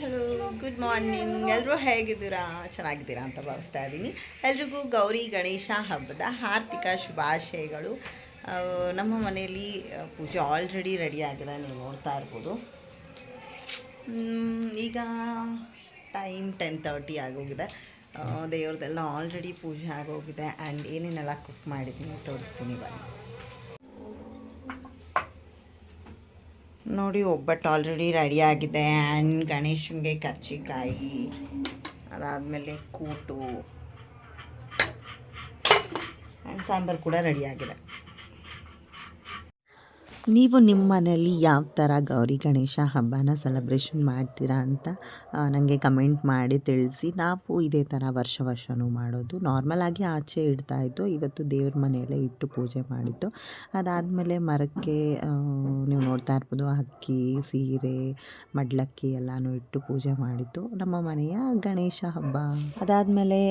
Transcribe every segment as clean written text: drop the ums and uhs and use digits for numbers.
Hello good morning. ಎಲ್ಲರೂ ಹೇಗಿದ್ದೀರಾ? ಚೆನ್ನಾಗಿದ್ದೀರಾ ಅಂತ ಭಾವಿಸ್ತಾ ಇದ್ದೀನಿ. ಎಲ್ರಿಗೂ ಗೌರಿ ಗಣೇಶ ಹಬ್ಬದ ಆರ್ಥಿಕ ಶುಭಾಶಯಗಳು. ನಮ್ಮ ಮನೆಯಲ್ಲಿ ಪೂಜೆ ಆಲ್ರೆಡಿ ರೆಡಿ ಆಗಿದೆ, ನೀವು ನೋಡ್ತಾ ಇರ್ಬೋದು. ಈಗ ಟೈಮ್ 10:30 ಆಗೋಗಿದೆ. ದೇವ್ರದ್ದೆಲ್ಲ ಆಲ್ರೆಡಿ ಪೂಜೆ ಆಗೋಗಿದೆ. ಆ್ಯಂಡ್ ಏನೇನೆಲ್ಲ ಕುಕ್ ಮಾಡಿದ್ದೀನಿ ತೋರಿಸ್ತೀನಿ ಬನ್ನಿ. ನೋಡಿ, ಒಬ್ಬಟ್ಟು ಆಲ್ರೆಡಿ ರೆಡಿ ಆಗಿದೆ. ಆ್ಯಂಡ್ ಗಣೇಶನಿಗೆ ಕರ್ಜಿಕಾಯಿ, ಅದಾದಮೇಲೆ ಕೂಟು ಆ್ಯಂಡ್ ಸಾಂಬಾರು ಕೂಡ ರೆಡಿಯಾಗಿದೆ. ನೀವು ನಿಮ್ಮ ಮನೆಯಲ್ಲಿ ಯಾವ ಥರ ಗೌರಿ ಗಣೇಶ ಹಬ್ಬನ ಸೆಲೆಬ್ರೇಷನ್ ಮಾಡ್ತೀರಾ ಅಂತ ನನಗೆ ಕಮೆಂಟ್ ಮಾಡಿ ತಿಳಿಸಿ. ನಾವು ಇದೇ ಥರ ವರ್ಷವೂ ಮಾಡೋದು. ನಾರ್ಮಲಾಗಿ ಆಚೆ ಇಡ್ತಾಯಿದ್ದು, ಇವತ್ತು ದೇವ್ರ ಮನೆಯಲ್ಲೇ ಇಟ್ಟು ಪೂಜೆ ಮಾಡಿದ್ದು. ಅದಾದಮೇಲೆ ಮರಕ್ಕೆ ನೀವು ನೋಡ್ತಾ ಇರ್ಬೋದು, ಅಕ್ಕಿ, ಸೀರೆ, ಮಡ್ಲಕ್ಕಿ ಎಲ್ಲನೂ ಇಟ್ಟು ಪೂಜೆ ಮಾಡಿದ್ದು ನಮ್ಮ ಮನೆಯ ಗಣೇಶ ಹಬ್ಬ. ಅದಾದಮೇಲೆ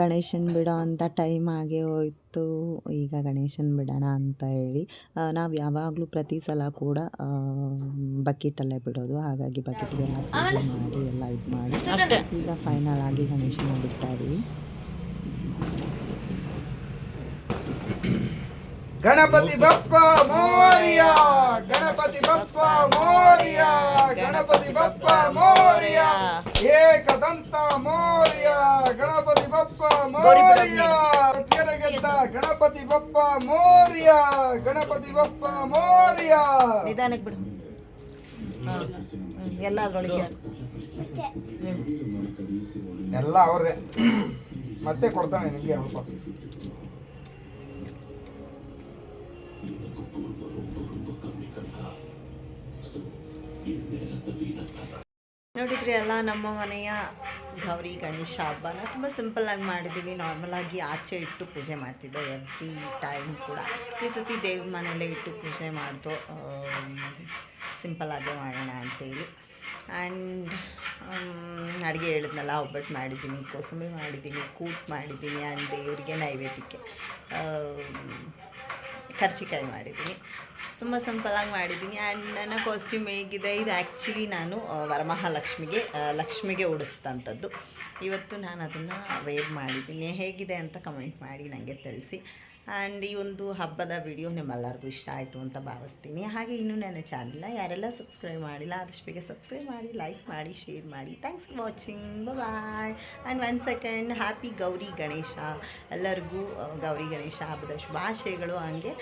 ಗಣೇಶನ ಬಿಡೋ ಅಂಥ ಟೈಮ್ ಆಗೇ ಹೋಯ್ತು. ಈಗ ಗಣೇಶನ ಬಿಡೋಣ ಅಂತ ಹೇಳಿ ನಾವು ಯಾವಾಗಲೂ ಪ್ರತಿ ಸಲ ಕೂಡ ಬಕೆಟಲ್ಲೇ ಬಿಡೋದು. ಹಾಗಾಗಿ ಬಕೆಟ್ಗೆಲ್ಲ ಪೂಜೆ ಮಾಡಿ ಎಲ್ಲ ಇದು ಮಾಡಿ ಅಷ್ಟೇ. ಈಗ ಫೈನಲ್ ಆಗಿ ಗಣೇಶನ ಬಿಡ್ತಾ ಇದ್ದೀವಿ. ಗಣಪತಿ ಬಪ್ಪ ಮೋರಿಯ, ಗಣಪತಿ ಬಪ್ಪ ಮೋರಿಯ, ಗಣಪತಿ ಬಪ್ಪ ಮೋರಿಯ, ಏಕದಂತ ಮೋರಿಯ, ಗಣಪತಿ ಬಪ್ಪ ಮೋರಿಯ, ಗೆದ್ದ ಗಣಪತಿ ಬಪ್ಪ ಮೋರಿಯ, ಗಣಪತಿ ಬಪ್ಪ ಮೋರಿಯ. ನಿಧಾನಕ್ಕೆ ಬಿಡು, ಎಲ್ಲ ಅದರೊಳಗೆ ಎಲ್ಲ ಅವ್ರದೇ. ಮತ್ತೆ ಕೊಡ್ತಾನೆ ನಿಮಗೆ ವಾಪಸ್. ನೋಡಿದ್ರಿ ಅಲ್ಲ, ನಮ್ಮ ಮನೆಯ ಗೌರಿ ಗಣೇಶ ಹಬ್ಬನ ತುಂಬ ಸಿಂಪಲ್ಲಾಗಿ ಮಾಡಿದ್ದೀವಿ. ನಾರ್ಮಲಾಗಿ ಆಚೆ ಇಟ್ಟು ಪೂಜೆ ಮಾಡ್ತಿದ್ದೋ ಎವ್ರಿ ಟೈಮ್ ಕೂಡ. ಈ ಸತಿ ದೇವ್ರ ಮನೆಯಲ್ಲೇ ಇಟ್ಟು ಪೂಜೆ ಮಾಡ್ದು ಸಿಂಪಲ್ಲಾಗೆ ಮಾಡೋಣ ಅಂತೇಳಿ. ಆ್ಯಂಡ್ ಅಡುಗೆ ಹೇಳಿದ್ನಲ್ಲ, ಒಬ್ಬಟ್ಟು ಮಾಡಿದ್ದೀನಿ, ಕೋಸಂಬರಿ ಮಾಡಿದ್ದೀನಿ, ಕೂಟ್ ಮಾಡಿದ್ದೀನಿ. ಆ್ಯಂಡ್ ದೇವರಿಗೆ ನೈವೇದ್ಯಕ್ಕೆ ಕರ್ಜಿಕಾಯಿ ಮಾಡಿದ್ದೀನಿ. ತುಂಬ ಸಿಂಪಲಾಗಿ ಮಾಡಿದ್ದೀನಿ. ಆ್ಯಂಡ್ ನನ್ನ ಕಾಸ್ಟ್ಯೂಮ್ ಹೇಗಿದೆ, ಇದು ಆ್ಯಕ್ಚುಲಿ ನಾನು ಲಕ್ಷ್ಮಿಗೆ ಉಡಿಸ್ತಂಥದ್ದು. ಇವತ್ತು ನಾನು ಅದನ್ನು ವೇರ್ ಮಾಡಿದ್ದೀನಿ. ಹೇಗಿದೆ ಅಂತ ಕಮೆಂಟ್ ಮಾಡಿ ನನಗೆ ತಿಳಿಸಿ. ಆ್ಯಂಡ್ ಈ ಒಂದು ಹಬ್ಬದ ವಿಡಿಯೋ ನಿಮ್ಮೆಲ್ಲರಿಗೂ ಇಷ್ಟ ಆಯಿತು ಅಂತ ಭಾವಿಸ್ತೀನಿ. ಹಾಗೆ ಇನ್ನೂ ನನ್ನ ಚಾನಲ್ನ ಯಾರೆಲ್ಲ ಸಬ್ಸ್ಕ್ರೈಬ್ ಮಾಡಿಲ್ಲ, ಆದಷ್ಟು ಬೇಗ ಸಬ್ಸ್ಕ್ರೈಬ್ ಮಾಡಿ, ಲೈಕ್ ಮಾಡಿ, ಶೇರ್ ಮಾಡಿ. Thanks for watching. Bye. And 1 second, happy Gauri Ganesha. ಎಲ್ಲರಿಗೂ ಗೌರಿ ಗಣೇಶ ಹಬ್ಬದ ಶುಭಾಶಯಗಳು. ಹಾಗೆ